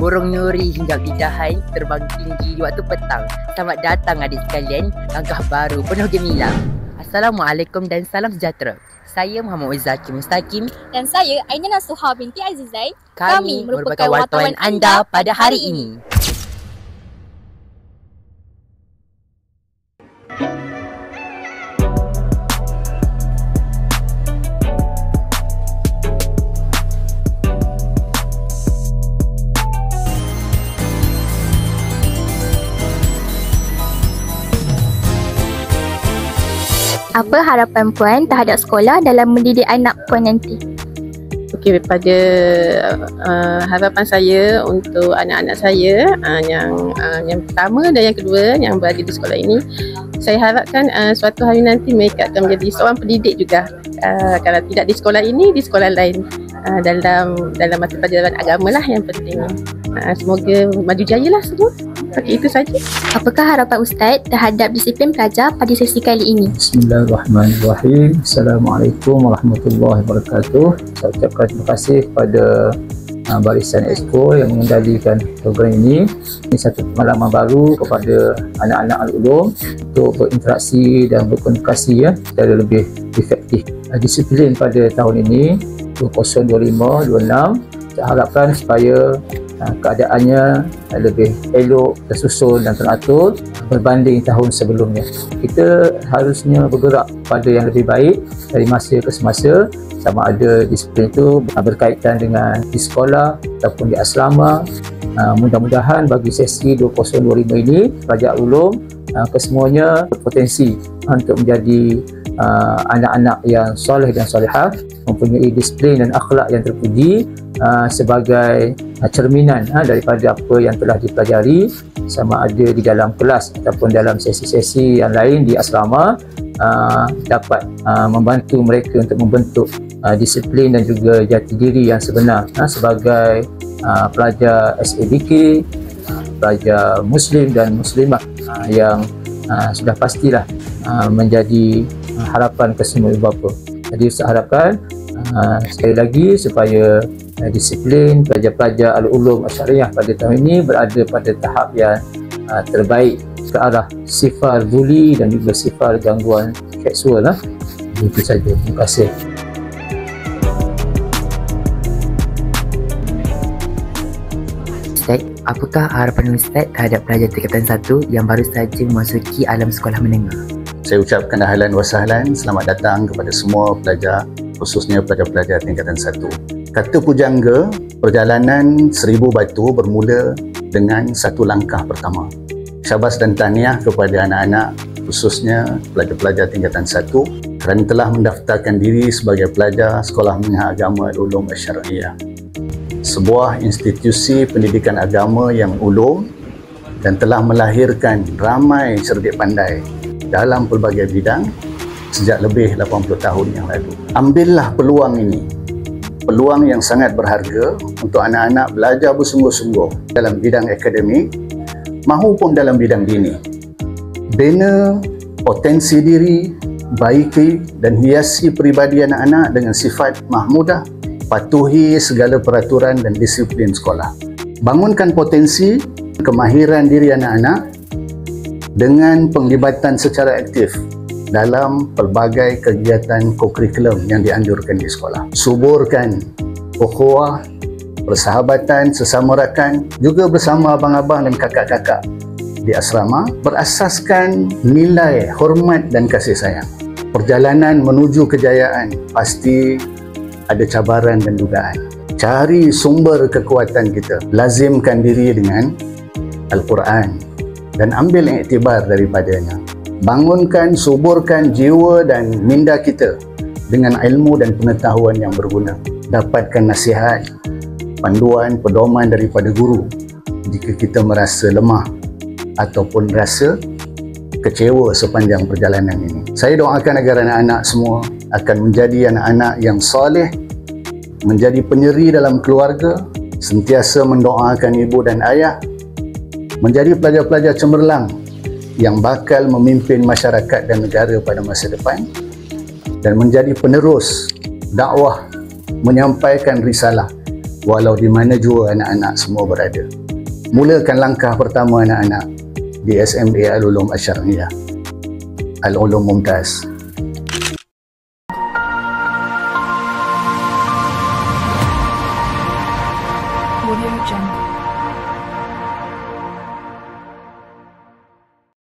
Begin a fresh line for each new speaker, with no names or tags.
burung nuri hingga dijahai terbang tinggi di waktu petang. Selamat datang adik sekalian, langkah baru penuh gemilang. Assalamualaikum dan salam sejahtera. Saya Muhammad Zaki Mustaqim
dan saya Aina Nasuha binti Azizai.
Kami merupakan wartawan anda pada hari ini.
Apa harapan Puan terhadap sekolah dalam mendidik anak Puan nanti?
Okey, pada harapan saya untuk anak-anak saya yang pertama dan yang kedua yang berada di sekolah ini, saya harapkan suatu hari nanti mereka akan menjadi seorang pendidik juga. Kalau tidak di sekolah ini, di sekolah lain, dalam mata pelajaran agama lah yang penting. Semoga maju jaya lah semua. Okey, itu saja.
Apakah harapan Ustaz terhadap disiplin pelajar pada sesi kali ini?
Bismillahirrahmanirrahim. Assalamualaikum warahmatullahi wabarakatuh. Saya ucapkan terima kasih kepada Barisan Exco yang mengendalikan program ini. Ini satu pengalaman baru kepada anak-anak Al-Ulum untuk berinteraksi dan berkomunikasi secara lebih efektif. Disiplin pada tahun ini 2025-26, saya harapkan supaya keadaannya lebih elok, tersusun dan teratur berbanding tahun sebelumnya. Kita harusnya bergerak pada yang lebih baik dari masa ke semasa, sama ada disiplin itu berkaitan dengan di sekolah ataupun di asrama. Mudah-mudahan bagi sesi 2025 ini pelajar ulum kesemuanya berpotensi untuk menjadi anak-anak yang soleh dan solehah, mempunyai disiplin dan akhlak yang terpuji sebagai cerminan daripada apa yang telah dipelajari, sama ada di dalam kelas ataupun dalam sesi-sesi yang lain di asrama, dapat membantu mereka untuk membentuk disiplin dan juga jati diri yang sebenar sebagai pelajar SABK, pelajar Muslim dan Muslimah yang sudah pastilah menjadi harapan kesemua ibu bapa. Jadi saya harapkan sekali lagi supaya disiplin pelajar-pelajar Al-Ulum Asyariah pada tahun ini berada pada tahap yang terbaik ke arah sifar buli dan juga sifar gangguan seksual. Itu saja. Terima kasih.
Ustaz, apakah harapan Ustaz terhadap pelajar tingkatan 1 yang baru saja memasuki alam sekolah menengah?
Saya ucapkan ahlan wa sahlan, selamat datang kepada semua pelajar, khususnya pelajar-pelajar tingkatan 1. Kata pujangga, perjalanan 1000 batu bermula dengan satu langkah pertama. Syabas dan tahniah kepada anak-anak, khususnya pelajar-pelajar tingkatan 1 kerana telah mendaftarkan diri sebagai pelajar Sekolah Menengah Agama Al-Ulum Asyariah. Sebuah institusi pendidikan agama yang ulum dan telah melahirkan ramai cerdik pandai dalam pelbagai bidang sejak lebih 80 tahun yang lalu. Ambillah peluang ini, peluang yang sangat berharga untuk anak-anak belajar bersungguh-sungguh dalam bidang akademik mahupun dalam bidang dini. Bina potensi diri, baiki dan hiasi peribadi anak-anak dengan sifat mahmudah, patuhi segala peraturan dan disiplin sekolah. Bangunkan potensi kemahiran diri anak-anak dengan penglibatan secara aktif dalam pelbagai kegiatan kokurikulum yang dianjurkan di sekolah. Suburkan ukhuwah, persahabatan sesama rakan, juga bersama abang-abang dan kakak-kakak di asrama, berasaskan nilai hormat dan kasih sayang. Perjalanan menuju kejayaan pasti ada cabaran dan dugaan. Cari sumber kekuatan kita, lazimkan diri dengan Al-Quran dan ambil iktibar daripadanya. Bangunkan, suburkan jiwa dan minda kita dengan ilmu dan pengetahuan yang berguna. Dapatkan nasihat, panduan, pedoman daripada guru jika kita merasa lemah ataupun rasa kecewa sepanjang perjalanan ini. Saya doakan agar anak-anak semua akan menjadi anak-anak yang soleh, menjadi penyeri dalam keluarga, sentiasa mendoakan ibu dan ayah, menjadi pelajar-pelajar cemerlang yang bakal memimpin masyarakat dan negara pada masa depan, dan menjadi penerus dakwah menyampaikan risalah walau di mana jua anak-anak semua berada. Mulakan langkah pertama anak-anak di SMA Al-Ulum Asy-Syar'iyyah, Al-Ulum Mumtaz.